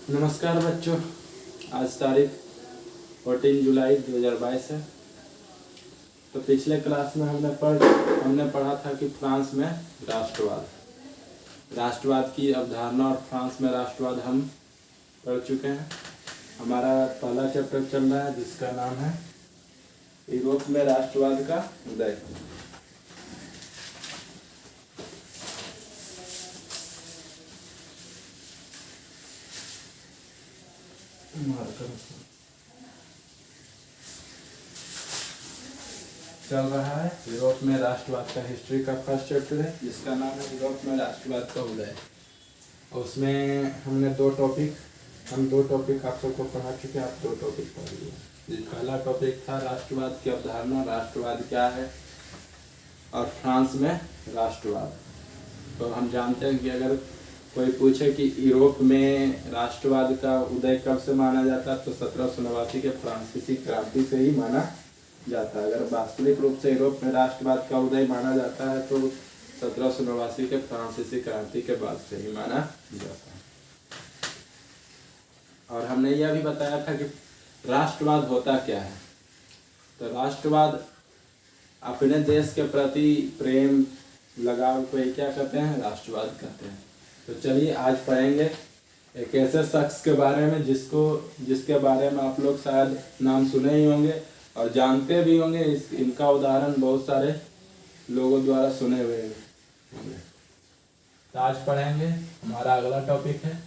नमस्कार बच्चों, आज तारीख 14 जुलाई 2022 है। तो पिछले क्लास में हमने पढ़ा था कि फ्रांस में राष्ट्रवाद की अवधारणा और फ्रांस में राष्ट्रवाद हम पढ़ चुके हैं। हमारा पहला चैप्टर चल रहा है जिसका नाम है यूरोप में राष्ट्रवाद का उदय। चल रहा है यूरोप में राष्ट्रवाद का हिस्ट्री का फर्स्ट चैप्टर है जिसका नाम है यूरोप में राष्ट्रवाद का उदय। उसमें हमने दो टॉपिक आप सबको पढ़ा चुके हैं। आप दो टॉपिक पढ़ लिए। पहला टॉपिक था राष्ट्रवाद की अवधारणा, राष्ट्रवाद क्या है, और फ्रांस में राष्ट्रवाद। तो हम जानते हैं कि अगर कोई पूछे कि यूरोप में राष्ट्रवाद का उदय कब से माना जाता है तो 1789 के फ्रांसीसी क्रांति से ही माना जाता है। अगर वास्तविक रूप से यूरोप में राष्ट्रवाद का उदय माना जाता है तो 1789 के फ्रांसीसी क्रांति के बाद से ही माना जाता है। और हमने यह भी बताया था कि राष्ट्रवाद होता क्या है। तो राष्ट्रवाद अपने देश के प्रति प्रेम लगाव को ही क्या कहते हैं, राष्ट्रवाद कहते हैं। तो चलिए आज पढ़ेंगे एक ऐसे शख्स के बारे में जिसके बारे में आप लोग शायद नाम सुने ही होंगे और जानते भी होंगे। इनका उदाहरण बहुत सारे लोगों द्वारा सुने हुए होंगे। तो आज पढ़ेंगे, हमारा अगला टॉपिक है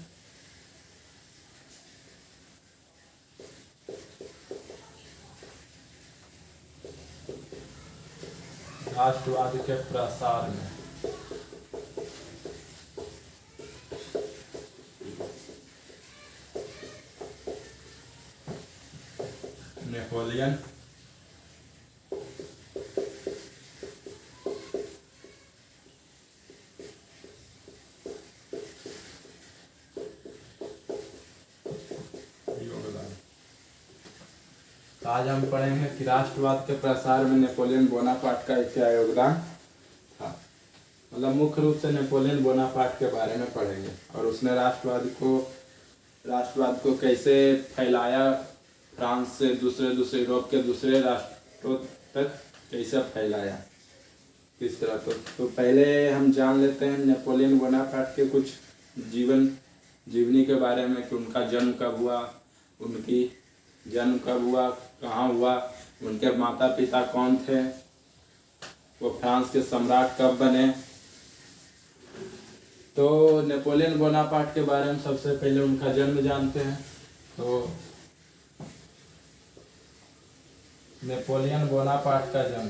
राष्ट्रवाद के प्रसार में नेपोलियन योगदान। आज हम पढ़ेंगे कि राष्ट्रवाद के प्रसार में नेपोलियन बोनापार्ट का क्या योगदान था। मतलब मुख्य रूप से नेपोलियन बोनापार्ट के बारे में पढ़ेंगे और उसने राष्ट्रवाद को कैसे फैलाया, फ्रांस से दूसरे यूरोप के दूसरे राष्ट्रों तक कैसे फैलाया, किस तरह। तो पहले हम जान लेते हैं नेपोलियन बोनापार्ट के कुछ जीवनी के बारे में कि उनका जन्म कब हुआ, कहाँ हुआ, उनके माता पिता कौन थे, वो फ्रांस के सम्राट कब बने। तो नेपोलियन बोनापार्ट के बारे में सबसे पहले उनका जन्म जानते हैं। तो नेपोलियन बोनापार्ट का जन्म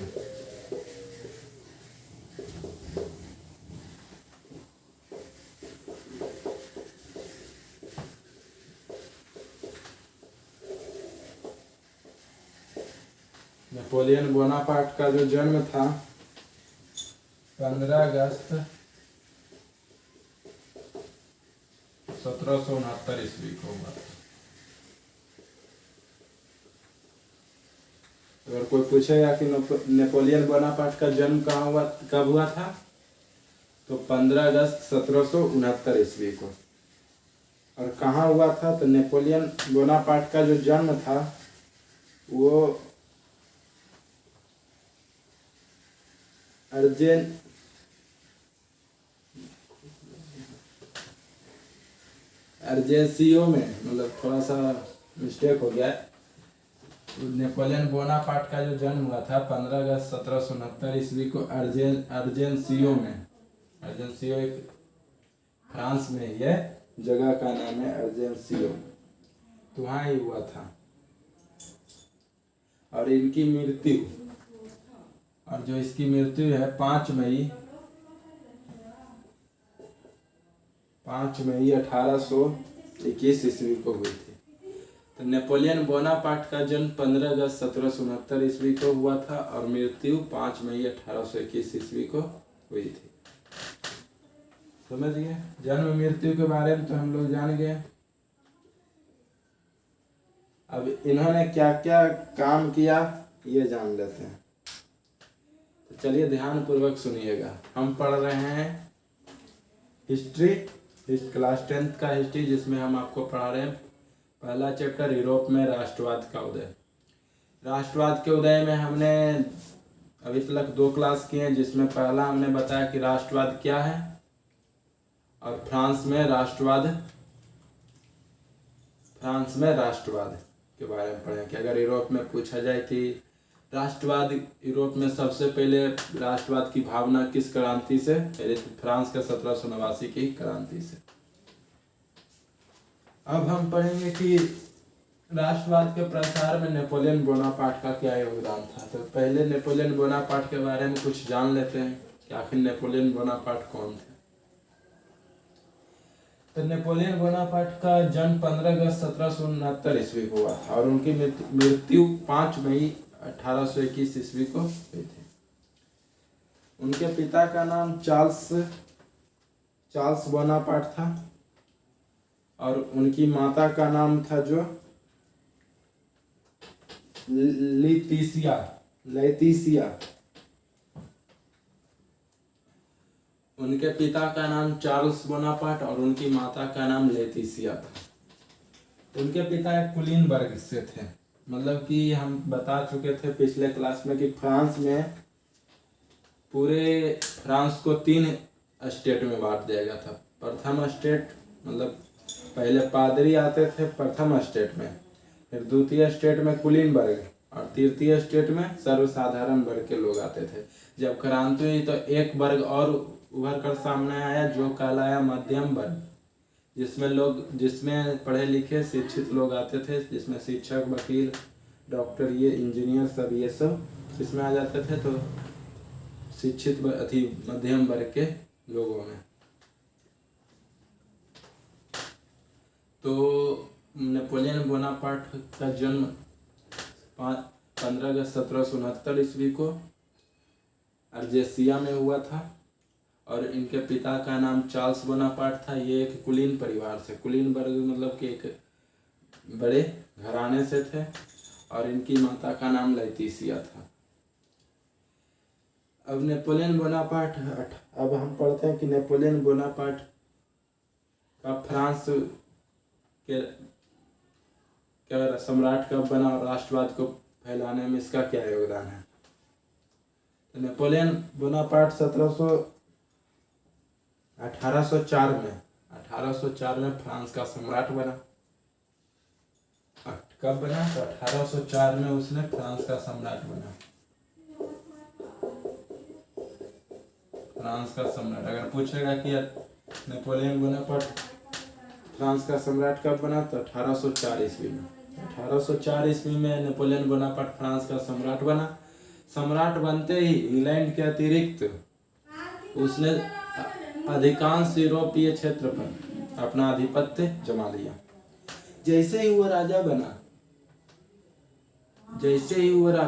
नेपोलियन बोनापार्ट का जो जन्म था 15 अगस्त 1769 ईस्वी को हुआ था। अगर कोई पूछेगा कि नेपोलियन बोनापार्ट का जन्म कब हुआ था तो 15 अगस्त 1769 ईस्वी को। और कहाँ हुआ था तो नेपोलियन बोनापार्ट का जो जन्म था वो अर्जेंसियो में, मतलब थोड़ा सा मिस्टेक हो गया। नेपोलियन बोनापार्ट का जो जन्म हुआ था 15 अगस्त 1769 ईस्वी को अर्जेंसियो में। अर्जेंसियो एक फ्रांस में ही है, जगह का नाम है अर्जेंसियो। तो वहाँ ही हुआ था। और इनकी मृत्यु, और जो इसकी मृत्यु है 5 मई 1821 ईस्वी को हुई थी। तो नेपोलियन बोनापार्ट का जन्म 15 अगस्त 1769 ईस्वी को हुआ था और मृत्यु 5 मई 1821 ईस्वी को हुई थी। समझ गए। जन्म मृत्यु के बारे में तो हम लोग जान गए। अब इन्होंने क्या क्या काम किया ये जान लेते हैं। तो चलिए ध्यान पूर्वक सुनिएगा। हम पढ़ रहे हैं हिस्ट्री क्लास 10th का हिस्ट्री, जिसमें हम आपको पढ़ा रहे हैं पहला चैप्टर यूरोप में राष्ट्रवाद का उदय। राष्ट्रवाद के उदय में हमने अभी तक 2 क्लास किए हैं, जिसमें पहला हमने बताया कि राष्ट्रवाद क्या है, और फ्रांस में राष्ट्रवाद के बारे में पढ़ें कि अगर यूरोप में पूछा जाए कि राष्ट्रवाद यूरोप में सबसे पहले राष्ट्रवाद की भावना किस क्रांति से, पहले फ्रांस का 1789 की क्रांति से। अब हम पढ़ेंगे कि राष्ट्रवाद के प्रसार में नेपोलियन बोनापार्ट का क्या योगदान था। तो पहले नेपोलियन बोनापार्ट के बारे में कुछ जान लेते हैं कि आखिर नेपोलियन बोनापार्ट कौन थे। तो नेपोलियन बोनापार्ट का जन्म 15 अगस्त 1769 ईस्वी को हुआ था और उनकी मृत्यु 5 मई 1821 ईस्वी को हुई थी। उनके पिता का नाम चार्ल्स बोनापार्ट था और उनकी माता का नाम था जो लेटिसिया। उनके पिता का नाम चार्ल्स बोनापार्ट और उनकी माता का नाम लेटिसिया था। उनके पिता एक कुलीन वर्ग से थे, मतलब कि हम बता चुके थे पिछले क्लास में कि फ्रांस में पूरे फ्रांस को 3 स्टेट में बांट दिया गया था। प्रथम स्टेट मतलब पहले पादरी आते थे प्रथम स्टेट में, फिर द्वितीय स्टेट में कुलीन वर्ग और तृतीय स्टेट में सर्वसाधारण वर्ग के लोग आते थे। जब क्रांति हुई तो एक वर्ग और उभर कर सामने आया जो कहलाया मध्यम वर्ग, जिसमें पढ़े लिखे शिक्षित लोग आते थे, जिसमें शिक्षक, वकील, डॉक्टर, ये इंजीनियर सब इसमें आ जाते थे। तो शिक्षित मध्यम वर्ग के लोगों में तो नेपोलियन बोनापार्ट का जन्म 15 अगस्त 1769 ईस्वी को अर्जेसिया में हुआ था और इनके पिता का नाम चार्ल्स बोनापार्ट था। ये एक कुलीन परिवार से, कुलीन वर्ग मतलब कि एक बड़े घराने से थे और इनकी माता का नाम लेटिसिया था। अब नेपोलियन बोनापार्ट, अब हम पढ़ते हैं कि नेपोलियन बोनापार्ट का फ्रांस के सम्राट कब बना और राष्ट्रवाद को फैलाने में इसका क्या योगदान है। तो नेपोलियन बोनापार्ट 1804 में फ्रांस का सम्राट बना। कब बना? तो 1804 में उसने फ्रांस का सम्राट बना। फ्रांस का सम्राट, अगर पूछेगा कि नेपोलियन बोनापार्ट फ्रांस का सम्राट कब बना तो 1804 ईस्वी में। 1804 ईस्वी में नेपोलियन बोनापार्ट फ्रांस का सम्राट बना। सम्राट बनते ही इंग्लैंड के अतिरिक्त उसने अधिकांश यूरोपीय क्षेत्र पर अपना आधिपत्य जमा लिया। जैसे ही वो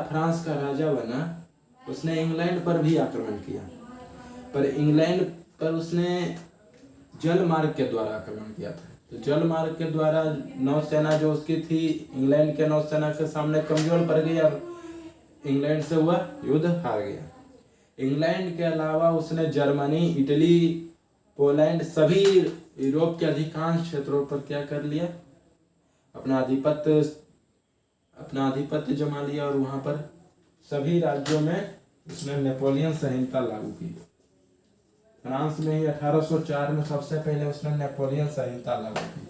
फ्रांस का राजा बना, उसने इंग्लैंड पर भी आक्रमण किया, पर इंग्लैंड पर उसने जल मार्ग के द्वारा आक्रमण किया था। तो जल मार्ग के द्वारा नौसेना जो उसकी थी इंग्लैंड के नौसेना के सामने कमजोर पड़ गई और इंग्लैंड से हुआ युद्ध हार गया। इंग्लैंड के अलावा उसने जर्मनी, इटली, पोलैंड सभी यूरोप के अधिकांश क्षेत्रों पर क्या कर लिया, अपना आधिपत्य जमा लिया और वहां पर सभी राज्यों में उसने नेपोलियन संहिता लागू की। फ्रांस में ही 1804 में सबसे पहले उसने नेपोलियन संहिता लागू की।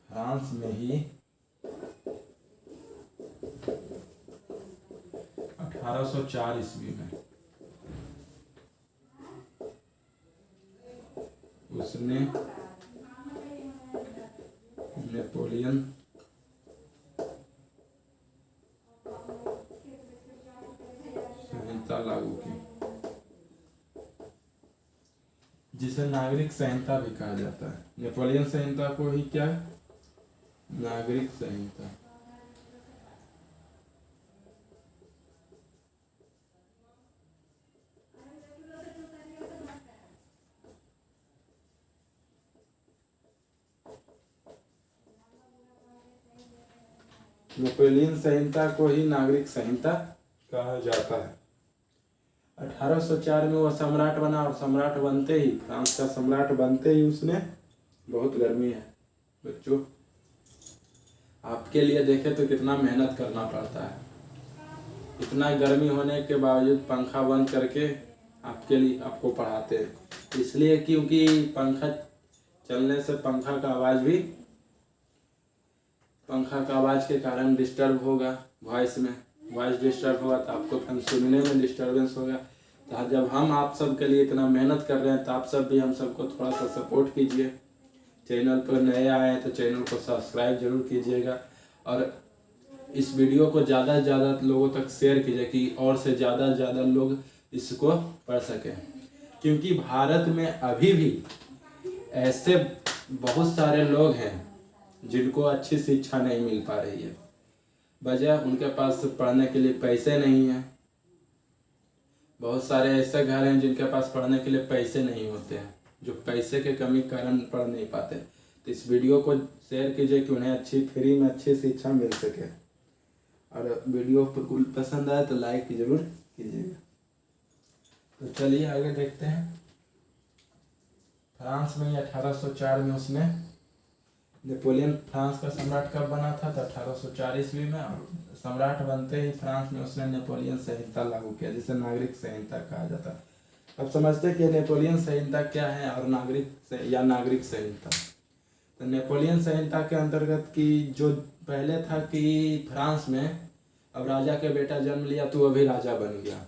फ्रांस में ही 1804 ईस्वी में उसने नेपोलियन संहिता लागू की, जिसे नागरिक संहिता भी कहा जाता है। नेपोलियन संहिता को ही क्या, नागरिक संहिता। नेपोलियन संहिता को ही नागरिक संहिता कहा जाता है। 1804 में वो सम्राट बना और सम्राट बनते ही, फ्रांस का सम्राट बनते ही उसने, बहुत गर्मी है बच्चों, आपके लिए देखे तो कितना मेहनत करना पड़ता है। इतना गर्मी होने के बावजूद पंखा बंद करके आपके लिए आपको पढ़ाते हैं, इसलिए क्योंकि पंखा चलने से पंखा का आवाज़ के कारण डिस्टर्ब होगा, वॉइस डिस्टर्ब होगा तो आपको फिर सुनने में डिस्टर्बेंस होगा। तो जब हम आप सब के लिए इतना मेहनत कर रहे हैं तो आप सब भी हम सबको थोड़ा सा सपोर्ट कीजिए। चैनल पर नए आए हैं तो चैनल को सब्सक्राइब जरूर कीजिएगा और इस वीडियो को ज़्यादा से ज़्यादा लोगों तक शेयर कीजिए कि और से ज़्यादा लोग इसको पढ़ सकें, क्योंकि भारत में अभी भी ऐसे बहुत सारे लोग हैं जिनको अच्छी शिक्षा नहीं मिल पा रही है। वजह उनके पास पढ़ने के लिए पैसे नहीं हैं। बहुत सारे ऐसे घर हैं जिनके पास पढ़ने के लिए पैसे नहीं होते हैं, जो पैसे के कमी कारण पढ़ नहीं पाते। तो इस वीडियो को शेयर कीजिए कि उन्हें फ्री में अच्छी शिक्षा मिल सके, और वीडियो पसंद आए तो लाइक जरूर कीजिएगा। तो चलिए आगे देखते हैं। फ्रांस में 1804 में उसने, नेपोलियन फ्रांस का सम्राट कब बना था तो 1804 ईस्वी में, और सम्राट बनते ही फ्रांस में उसने नेपोलियन संहिता लागू किया, जिसे नागरिक संहिता कहा जाता है। अब समझते हैं कि नेपोलियन संहिता क्या है और नागरिक संहिता। तो नेपोलियन संहिता के अंतर्गत की जो पहले था कि फ्रांस में अब राजा के बेटा जन्म लिया तो वो भी राजा बन गया।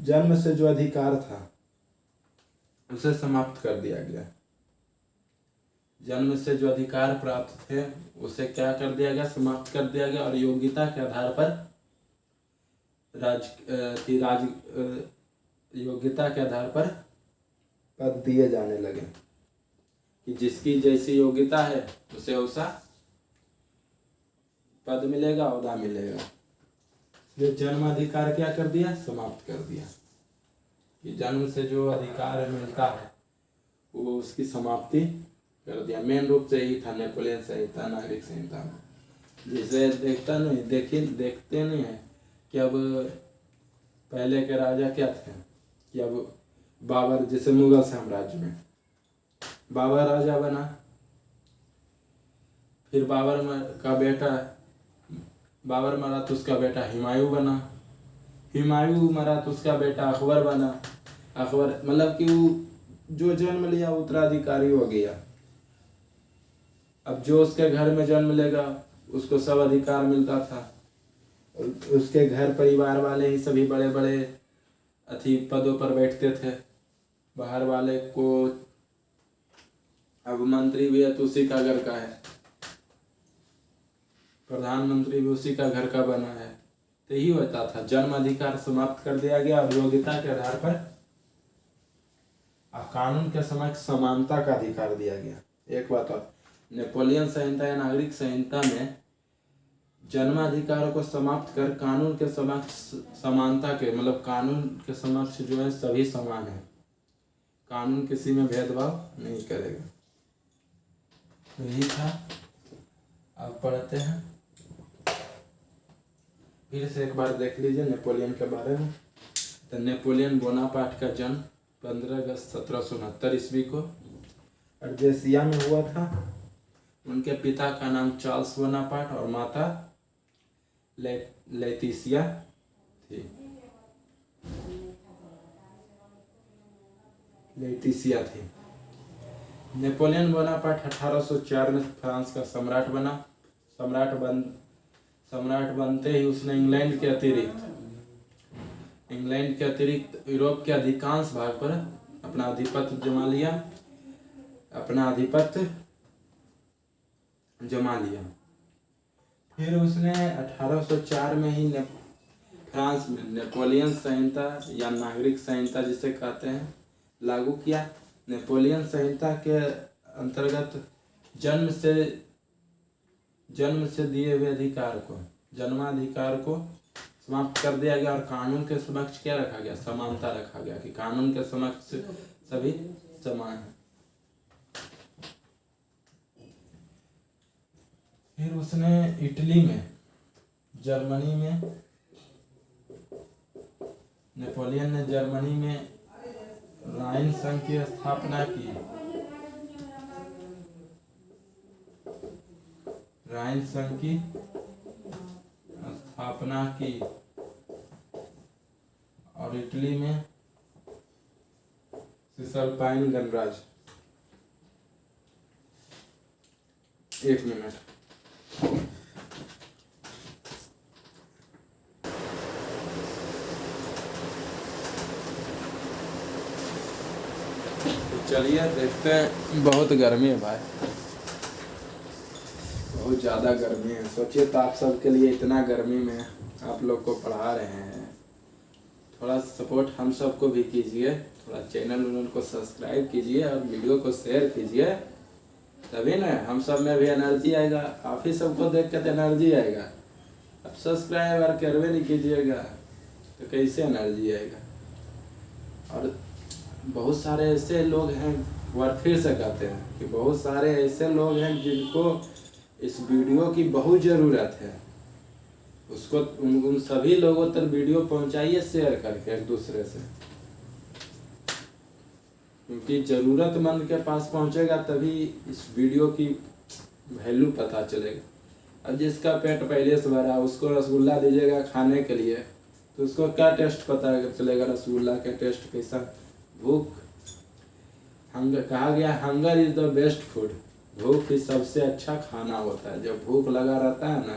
जन्म से जो अधिकार था उसे समाप्त कर दिया गया। जन्म से जो अधिकार प्राप्त थे उसे क्या कर दिया गया, समाप्त कर दिया गया, और योग्यता के आधार पर योग्यता के आधार पर पद दिए जाने लगे कि जिसकी जैसी योग्यता है उसे वैसा पद मिलेगा, ओहदा मिलेगा। इसलिए जन्म अधिकार क्या कर दिया, समाप्त कर दिया कि जन्म से जो अधिकार मिलता है वो उसकी समाप्ति कर दिया। मेन रूप से यही था नेपोलियन संहिता, नागरिक संहिता में, जिसे देखते नहीं है कि अब पहले के राजा क्या थे कि अब बाबर, जैसे मुगल साम्राज्य में बाबर राजा बना, फिर बाबर मरा तो उसका बेटा हुमायूं बना, हुमायूं मरा तो उसका बेटा अकबर बना, अकबर मतलब कि वो जो जन्म लिया उत्तराधिकारी हो गया। अब जो उसके घर में जन्म लेगा उसको सब अधिकार मिलता था। उसके घर परिवार वाले ही सभी बड़े बड़े पदों पर बैठते थे। बाहर वाले को, अब मंत्री भी है तो उसी का घर का है, प्रधानमंत्री भी उसी का घर का बना है। तो यही होता था, जन्म अधिकार समाप्त कर दिया गया और योग्यता के आधार पर कानून के समक्ष समानता का अधिकार दिया गया। एक बात और, नेपोलियन संहिता या नागरिक संहिता में जन्माधिकार को समाप्त कर कानून के समक्ष समानता के, मतलब कानून के समक्ष जो है सभी समान है, कानून किसी में भेदभाव नहीं करेगा। तो यही था। अब पढ़ते हैं, फिर से एक बार देख लीजिए नेपोलियन के बारे में। तो नेपोलियन बोनापार्ट का जन्म 15 अगस्त 1769 ईस्वी को अर्जेसिया में हुआ था। उनके पिता का नाम चार्ल्स बोनापार्ट और माता लेटिसिया थी। नेपोलियन बोनापार्ट 1804 में फ्रांस का सम्राट बना। सम्राट बनते ही उसने इंग्लैंड के अतिरिक्त यूरोप के अधिकांश भाग पर अपना आधिपत्य जमा लिया। फिर उसने 1804 में ही फ्रांस में नेपोलियन संहिता या नागरिक संहिता जिसे कहते हैं लागू किया। नेपोलियन संहिता के अंतर्गत जन्म से दिए हुए अधिकार को, जन्माधिकार को समाप्त कर दिया गया और कानून के समक्ष क्या रखा गया, समानता रखा गया कि कानून के समक्ष सभी समान हैं। फिर उसने इटली में, जर्मनी में नेपोलियन ने जर्मनी में राइन संघ की स्थापना की। राइन संघ की स्थापना की और इटली में सिसलपाइन गणराज्य। एक मिनट। चलिए देखते हैं। बहुत गर्मी है भाई, बहुत ज़्यादा गर्मी है। सोचिए तो आप सबके लिए इतना गर्मी में आप लोग को पढ़ा रहे हैं। थोड़ा सपोर्ट हम सबको भी कीजिए, थोड़ा चैनल को सब्सक्राइब कीजिए और वीडियो को शेयर कीजिए, तभी ना हम सब में भी एनर्जी आएगा। आप ही सबको देख के तो एनर्जी आएगा। अब सब्सक्राइब और करवे नहीं कीजिएगा तो कैसे एनर्जी आएगा। और बहुत सारे ऐसे लोग हैं, और फिर से कहते हैं कि बहुत सारे ऐसे लोग हैं जिनको इस वीडियो की बहुत ज़रूरत है। उसको उन सभी लोगों तक वीडियो पहुंचाइए शेयर करके एक दूसरे से, क्योंकि ज़रूरतमंद के पास पहुंचेगा तभी इस वीडियो की वैल्यू पता चलेगा। अब जिसका पेट पहले से भरा उसको रसगुल्ला दीजिएगा खाने के लिए तो उसको क्या टेस्ट पता चलेगा, रसगुल्ला का टेस्ट कैसा। भूख, हंगर कहा गया, hunger is the best food. भूख ही सबसे अच्छा खाना होता है। जब भूख लगा रहता है ना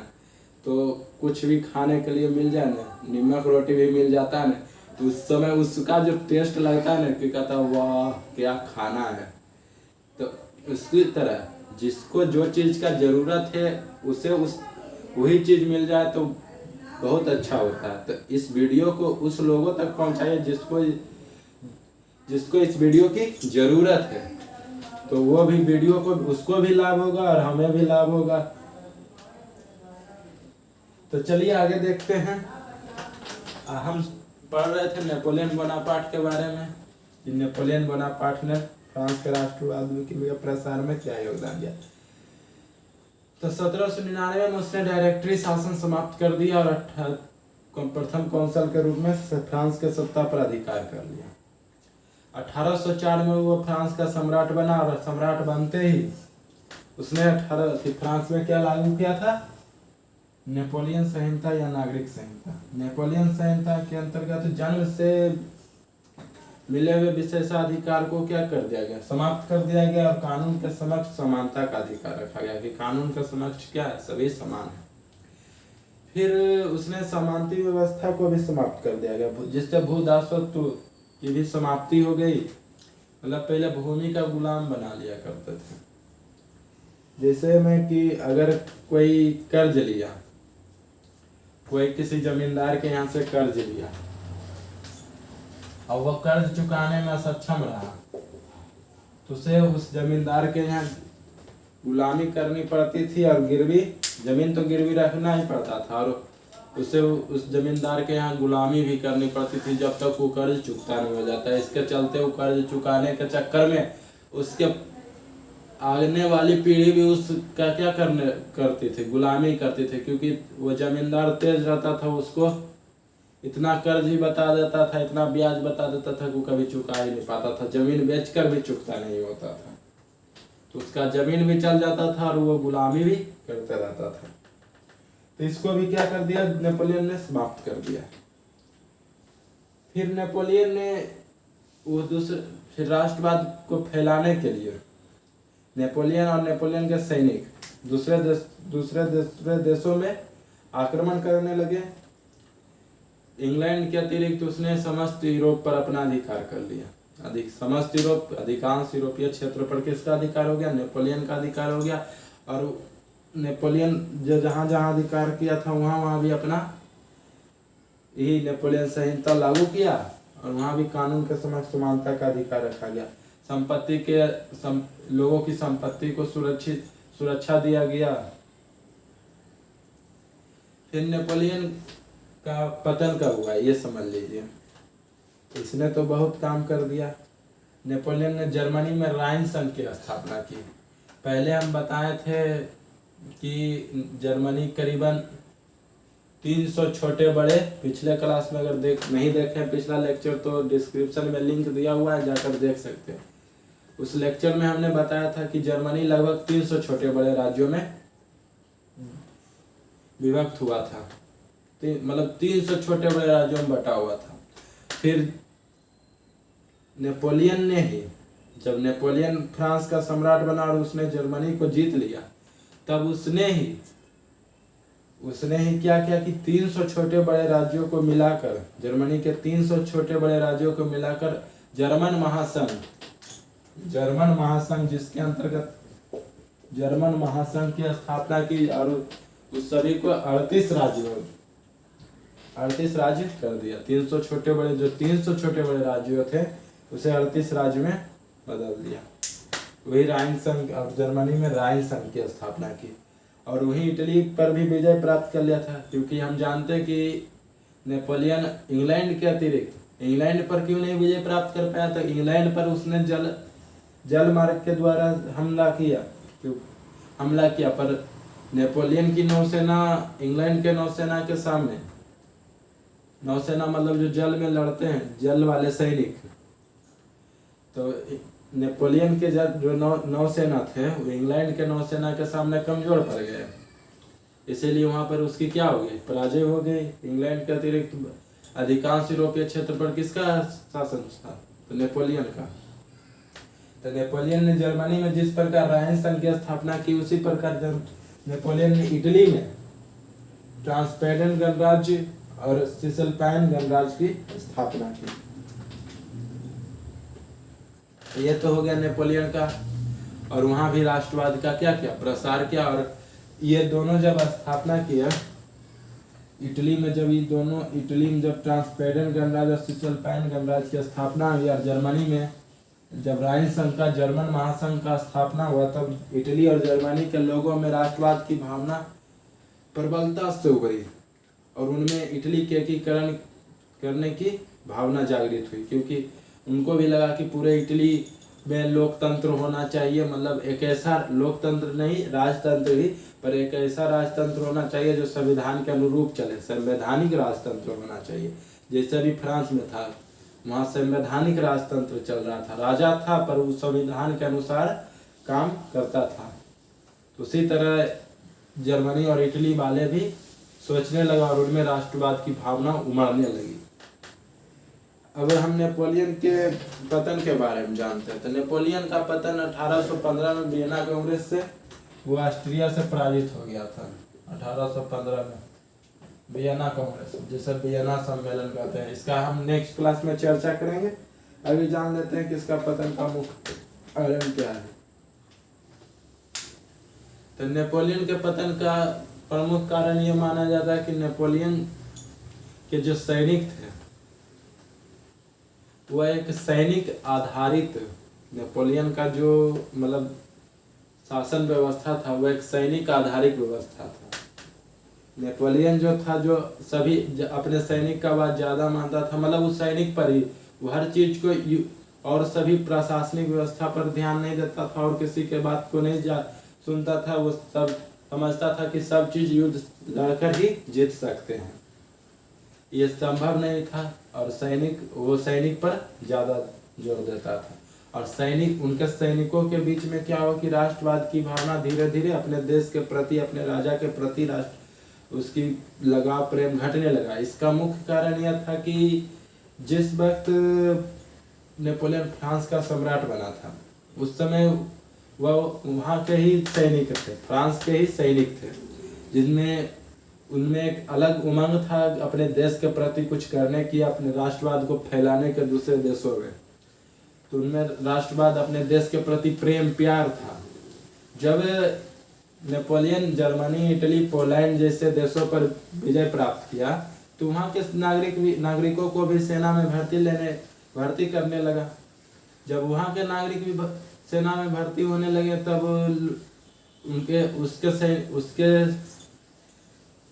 तो कुछ भी खाने के लिए मिल जाए ना, नमक रोटी भी मिल जाता है ना, तो उस समय उसका जो टेस्ट लगता है ना कि कहता है वाह क्या खाना है। तो उसकी तरह जिसको जो चीज़ का ज़रूरत है उसे वही चीज़ मिल जाए तो बहुत अच्छा होता है। तो इस वीडियो को उस लोगों तक पहुंचाइए जिसको इस वीडियो की ज़रूरत है, तो वो भी वीडियो को उसको भी लाभ होगा और हमें भी लाभ होगा। तो चलिए आगे देखते हैं। हम पढ़ रहे थे नेपोलियन बोनापार्ट के बारे में कि नेपोलियन बोनापार्ट ने फ्रांस के राष्ट्रवाद के प्रसार में क्या योगदान दिया। तो 1799 में उसने डायरेक्टरी शासन समाप्त कर दिया और प्रथम कौंसल के रूप में फ्रांस के सत्ता पर अधिकार कर लिया। 1804 में वो फ्रांस का सम्राट बना और सम्राट बनते ही उसने फ्रांस में क्या लागू किया था, नेपोलियन संहिता या नागरिक संहिता। नेपोलियन संहिता के अंतर्गत जन्म से मिले हुए विशेषाधिकार को क्या कर दिया गया, समाप्त कर दिया गया और कानून के समक्ष समानता का अधिकार रखा गया कि कानून के समक्ष क्या है, सभी समान है। फिर उसने समानती व्यवस्था को भी समाप्त कर दिया गया, जिससे भूदासत्व की भी समाप्ति हो गई। मतलब पहले भूमि का गुलाम बना लिया करते थे। जैसे में कि अगर कोई कर्ज लिया, कोई किसी जमींदार के यहाँ से कर्ज लिया और वह कर्ज चुकाने में सक्षम रहा तो उसे उस जमींदार के यहाँ गुलामी करनी पड़ती थी और गिरवी, जमीन तो गिरवी रखना ही पड़ता था और उसे उस जमींदार के यहाँ गुलामी भी करनी पड़ती थी जब तक वो कर्ज चुकता नहीं हो जाता। इसके चलते वो कर्ज चुकाने के चक्कर में उसके आने वाली पीढ़ी भी उसका क्या करती थी, गुलामी करती थी, क्योंकि वो जमींदार तेज रहता था, उसको इतना कर्ज ही बता देता था, इतना ब्याज बता देता था कि वो कभी चुका ही नहीं पाता था। जमीन बेचकर भी चुकता नहीं होता था, तो उसका जमीन भी चल जाता था और वो गुलामी भी करता रहता था। तो इसको भी क्या कर दिया, नेपोलियन ने समाप्त कर दिया। फिर नेपोलियन ने वो फिर राष्ट्रवाद को फैलाने के लिए नेपोलियन और नेपोलियन के सैनिक दूसरे देशों में आक्रमण करने लगे। इंग्लैंड के अतिरिक्त उसने समस्त यूरोप पर अपना अधिकार कर लिया। समस्त यूरोप, अधिकांश यूरोपीय क्षेत्र पर किसका अधिकार हो गया, नेपोलियन का अधिकार हो गया। और नेपोलियन जो जहाँ जहाँ अधिकार किया था वहाँ वहाँ भी अपना यही नेपोलियन संहिता लागू किया और वहाँ भी कानून के समक्ष समानता का अधिकार रखा गया। संपत्ति के लोगों की संपत्ति को सुरक्षा दिया गया। फिर नेपोलियन का पतन कब हुआ ये समझ लीजिए। इसने तो बहुत काम कर दिया। नेपोलियन ने जर्मनी में राइन संघ की स्थापना की। पहले हम बताए थे कि जर्मनी करीबन 300 छोटे बड़े। पिछले क्लास में अगर नहीं देखे पिछला लेक्चर तो डिस्क्रिप्शन में लिंक दिया हुआ है, जाकर देख सकते हैं। उस लेक्चर में हमने बताया था कि जर्मनी लगभग 300 छोटे बड़े राज्यों में विभक्त हुआ था, मतलब 300 छोटे बड़े राज्यों में बटा हुआ था। फिर नेपोलियन ने ही, जब नेपोलियन फ्रांस का सम्राट बना और उसने जर्मनी को जीत लिया, तब उसने ही क्या किया कि 300 छोटे बड़े राज्यों को मिलाकर, जर्मनी के 300 छोटे बड़े राज्यों को मिलाकर जर्मन महासंघ जिसके अंतर्गत जर्मन महासंघ की स्थापना की और उस सभी को 38 राज्य कर दिया। 300 छोटे बड़े राज्य थे उसे 38 राज्य में बदल दिया। वही राइन संघ, और जर्मनी में राइन संघ की स्थापना की, और वही इटली पर भी विजय प्राप्त कर लिया था। क्योंकि हम जानते हैं कि नेपोलियन इंग्लैंड के अतिरिक्त इंग्लैंड पर क्यों नहीं विजय प्राप्त कर पाया, तो इंग्लैंड पर उसने जल मार्ग के द्वारा हमला किया, पर नेपोलियन की नौसेना इंग्लैंड के नौसेना के सामने, नौसेना मतलब जो जल में लड़ते हैं, जल वाले सैनिक, तो नेपोलियन के जो नौसेना थे वो इंग्लैंड के नौसेना के सामने कमजोर पड़ गए, इसीलिए वहां पर उसकी क्या हो गई, पराजय हो गई। इंग्लैंड के अतिरिक्त अधिकांश यूरोपीय क्षेत्र पर किसका शासन था, तो नेपोलियन का। तो नेपोलियन ने जर्मनी में जिस प्रकार राइन संघ की स्थापना की, उसी प्रकार नेपोलियन ने इटली में ट्रांसपेडेंट गणराज्य और सिसलपाइन गणराज्य की स्थापना की। ये तो हो गया नेपोलियन का, और वहां भी राष्ट्रवाद का क्या किया, प्रसार किया। और ये दोनों जब स्थापना किया इटली में, जब ट्रांसपेडेंट गणराज्य और सिसलपाइन गणराज्य की स्थापना हुई, और जर्मनी में जब राइन संघ का, जर्मन महासंघ का स्थापना हुआ, तब इटली और जर्मनी के लोगों में राष्ट्रवाद की भावना प्रबलता से उभरी और उनमें इटली के एकीकरण करने की भावना जागृत हुई। क्योंकि उनको भी लगा कि पूरे इटली में लोकतंत्र होना चाहिए, मतलब एक ऐसा लोकतंत्र नहीं, राजतंत्र ही, पर एक ऐसा राजतंत्र होना चाहिए जो संविधान के अनुरूप चले, संवैधानिक राजतंत्र होना चाहिए। जैसे भी फ्रांस में था, वहाँ संवैधानिक राजतंत्र चल रहा था, राजा था पर वो संविधान के अनुसार काम करता था। तो उसी तरह जर्मनी और इटली वाले भी सोचने लगा और उनमें राष्ट्रवाद की भावना उमड़ने लगी। अब हम नेपोलियन के पतन के बारे में जानते हैं। तो नेपोलियन का पतन 1815 में वियना कांग्रेस से, वो ऑस्ट्रिया से पराजित हो गया था। 1815 में वियना कांग्रेस, जिसे वियना सम्मेलन कहते हैं। इसका हम नेक्स्ट क्लास में चर्चा करेंगे। अभी जान लेते हैं कि इसका पतन का मुख्य कारण क्या है। तो नेपोलियन के पतन का प्रमुख कारण ये माना जाता है कि नेपोलियन के जो सैनिक थे वह एक सैनिक आधारित, नेपोलियन का जो मतलब शासन व्यवस्था था वह एक सैनिक आधारित व्यवस्था था। नेपोलियन जो था, जो सभी अपने सैनिक का बात ज्यादा मानता था, मतलब उस सैनिक पर ही वो हर चीज को, और सभी प्रशासनिक व्यवस्था पर ध्यान नहीं देता था और किसी के बात को नहीं सुनता था। वो सब समझता था कि सब चीज युद्ध लड़कर ही जीत सकते हैं, ये संभव नहीं था। और वो सैनिक पर ज्यादा जोर देता था। और उनके सैनिकों के बीच में क्या हुआ कि राष्ट्रवाद की भावना धीरे धीरे अपने देश के प्रति, अपने राजा के प्रति उसकी लगाव प्रेम घटने लगा। इसका मुख्य कारण यह था कि जिस वक्त नेपोलियन फ्रांस का सम्राट बना था, उस समय वह वहाँ के ही सैनिक थे, फ्रांस के ही सैनिक थे, जिनमें उनमें एक अलग उमंग था अपने देश के प्रति कुछ करने की, अपने राष्ट्रवाद को फैलाने के दूसरे देशों में। तो उनमें राष्ट्रवाद, अपने देश के प्रति प्रेम प्यार था। जब नेपोलियन जर्मनी, इटली, पोलैंड जैसे देशों पर विजय प्राप्त किया, तो वहाँ के नागरिकों को भी सेना में भर्ती करने लगा। जब वहाँ के नागरिक भी सेना में भर्ती होने लगे, तब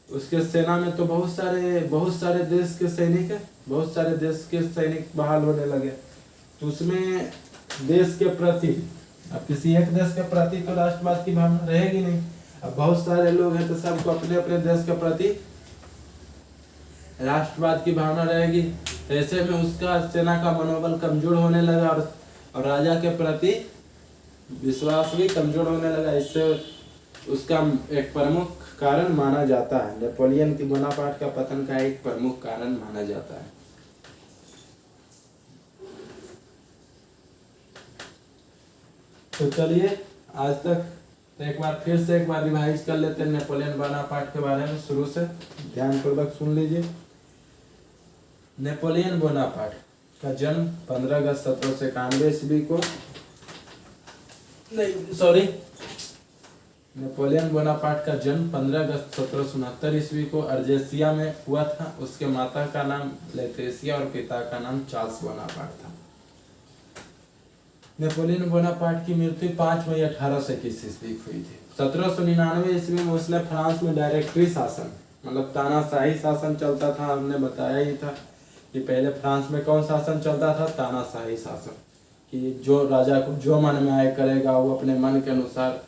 उसके सेना में तो बहुत सारे देश के सैनिक बहाल होने लगे। तो उसमें देश के प्रति, अब किसी एक देश के प्रति तो राष्ट्रवाद की भावना रहेगी नहीं। अब बहुत सारे लोग हैं तो सबको अपने अपने देश के प्रति राष्ट्रवाद की भावना रहेगी, ऐसे में उसका सेना का मनोबल कमजोर होने लगा और राजा के प्रति विश्वास भी कमजोर होने लगा। इससे उसका एक प्रमुख कारण माना जाता है, नेपोलियन की बोनापार्ट का पतन का एक प्रमुख कारण माना जाता है। तो चलिए आज तक एक बार फिर से रिवाइज कर लेते हैं नेपोलियन बोनापार्ट के बारे में। शुरू से ध्यानपूर्वक सुन लीजिए। नेपोलियन बोनापार्ट का जन्म 15 अगस्त 1791 ईस्वी को नेपोलियन बोनापार्ट का जन्म 15 अगस्त 1769 ईस्वी को अर्जेसिया में हुआ था। उसके माता का नाम लेटेसिया और पिता का नाम चार्ल्स बोनापार्ट था। नेपोलियन बोनापार्ट की मृत्यु 5 मई 1821 ईस्वी को हुई थी। 1799 ईस्वी में उसने फ्रांस में डायरेक्टरी शासन मतलब तानाशाही शासन चलता था। हमने बताया ही था कि पहले फ्रांस में कौन शासन चलता था, तानाशाही शासन, कि जो राजा को जो मन में आए करेगा, वो अपने मन के अनुसार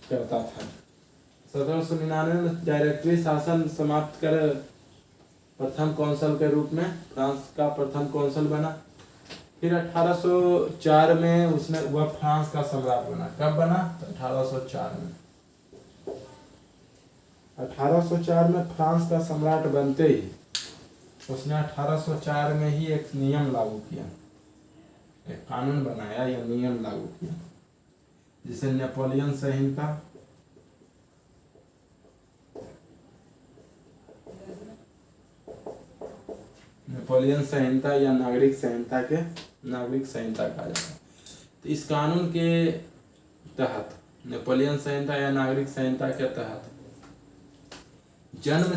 करता था। 1799 में डायरेक्टरी शासन समाप्त कर प्रथम कौंसल के रूप में फ्रांस का प्रथम कौंसल बना। फिर 1804 में वह फ्रांस का सम्राट बना। कब बना? 1804 में। 1804 में फ्रांस का सम्राट बनते ही उसने 1804 में ही एक नियम लागू किया, एक कानून बनाया या नियम लागू किया, जिसे नेपोलियन संहिता या नागरिक संहिता कहा जाता है। तो इस कानून के तहत नेपोलियन संहिता या नागरिक संहिता के तहत जन्म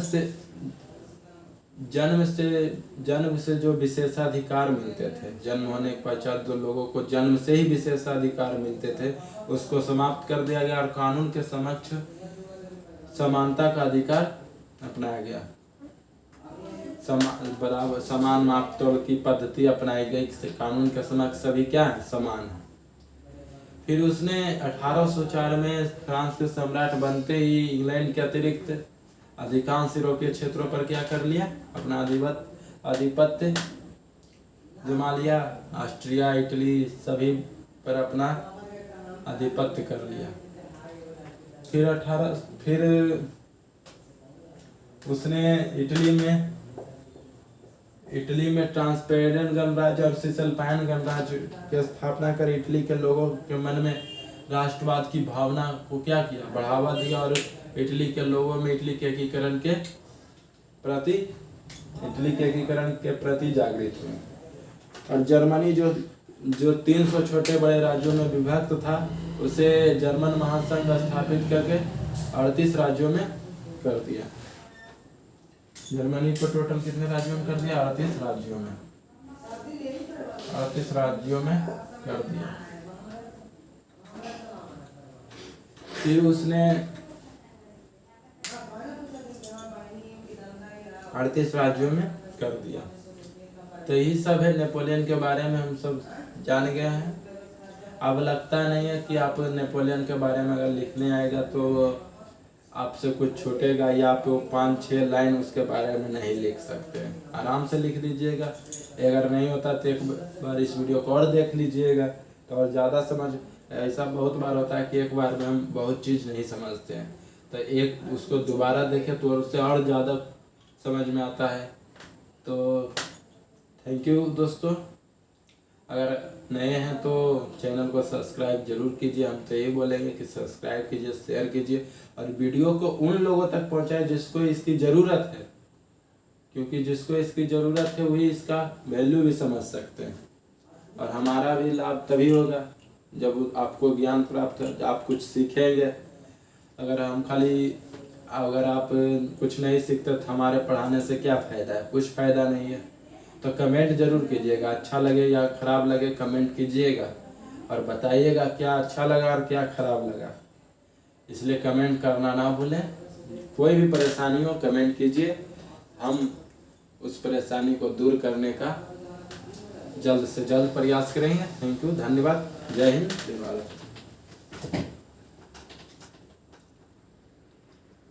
से जो विशेषाधिकार मिलते थे, जन्म होने के पश्चात जो लोगों को जन्म से ही विशेषाधिकार मिलते थे, उसको समाप्त कर दिया गया और कानून के समक्ष समानता का अधिकार अपनाया गया। बराबर समान मापतोल की पद्धति अपनाई गई। कानून के समक्ष सभी क्या है? समान है। फिर उसने 1804 में फ्रांस के सम्राट बनते ही इंग्लैंड के अतिरिक्त अधिकांश यूरोपीय क्षेत्रों पर क्या कर लिया? अपना आधिपत्य जमा लिया। ऑस्ट्रिया, इटली सभी पर अपना आधिपत्य कर लिया। फिर उसने इटली में ट्रांसपेरेंट गणराज्य और सिसलपाइन गणराज्य की स्थापना कर इटली के लोगों के मन में राष्ट्रवाद की भावना को क्या किया? बढ़ावा दिया और इटली के लोगों में इटली के एकीकरण के प्रति जागृत हुए। और जर्मनी जो 300 छोटे बड़े राज्यों में विभक्त था, उसे जर्मन महासंघ स्थापित करके 38 राज्यों में कर दिया। जर्मनी को टोटल कितने राज्यों में कर दिया? 38 राज्यों में। 38 राज्यों में कर दिया। फिर उसने 38 राज्यों में कर दिया। तो यही सब है नेपोलियन के बारे में, हम सब जान गए हैं। अब लगता नहीं है कि आप नेपोलियन के बारे में अगर लिखने आएगा तो आपसे कुछ छूटेगा या आप 5-6 लाइन उसके बारे में नहीं लिख सकते। आराम से लिख लीजिएगा। अगर नहीं होता तो एक बार इस वीडियो को और देख लीजिएगा तो और ज़्यादा समझ। ऐसा बहुत बार होता है कि एक बार में हम बहुत चीज़ नहीं समझते हैं, तो एक उसको दोबारा देखें तो उससे और ज़्यादा समझ में आता है। तो थैंक यू दोस्तों। अगर नए हैं तो चैनल को सब्सक्राइब जरूर कीजिए। हम तो यही बोलेंगे कि सब्सक्राइब कीजिए, शेयर कीजिए और वीडियो को उन लोगों तक पहुंचाए जिसको इसकी ज़रूरत है, क्योंकि जिसको इसकी ज़रूरत है वही इसका वैल्यू भी समझ सकते हैं। और हमारा भी लाभ तभी होगा जब आपको ज्ञान प्राप्त हो, आप कुछ सीखेंगे। अगर आप कुछ नहीं सीखते तो हमारे पढ़ाने से क्या फ़ायदा है? कुछ फ़ायदा नहीं है। तो कमेंट जरूर कीजिएगा, अच्छा लगे या ख़राब लगे कमेंट कीजिएगा और बताइएगा क्या अच्छा लगा और क्या ख़राब लगा। इसलिए कमेंट करना ना भूलें। कोई भी परेशानी हो कमेंट कीजिए, हम उस परेशानी को दूर करने का जल्द से जल्द प्रयास करेंगे। थैंक यू, धन्यवाद। जय हिंद, जय भारत।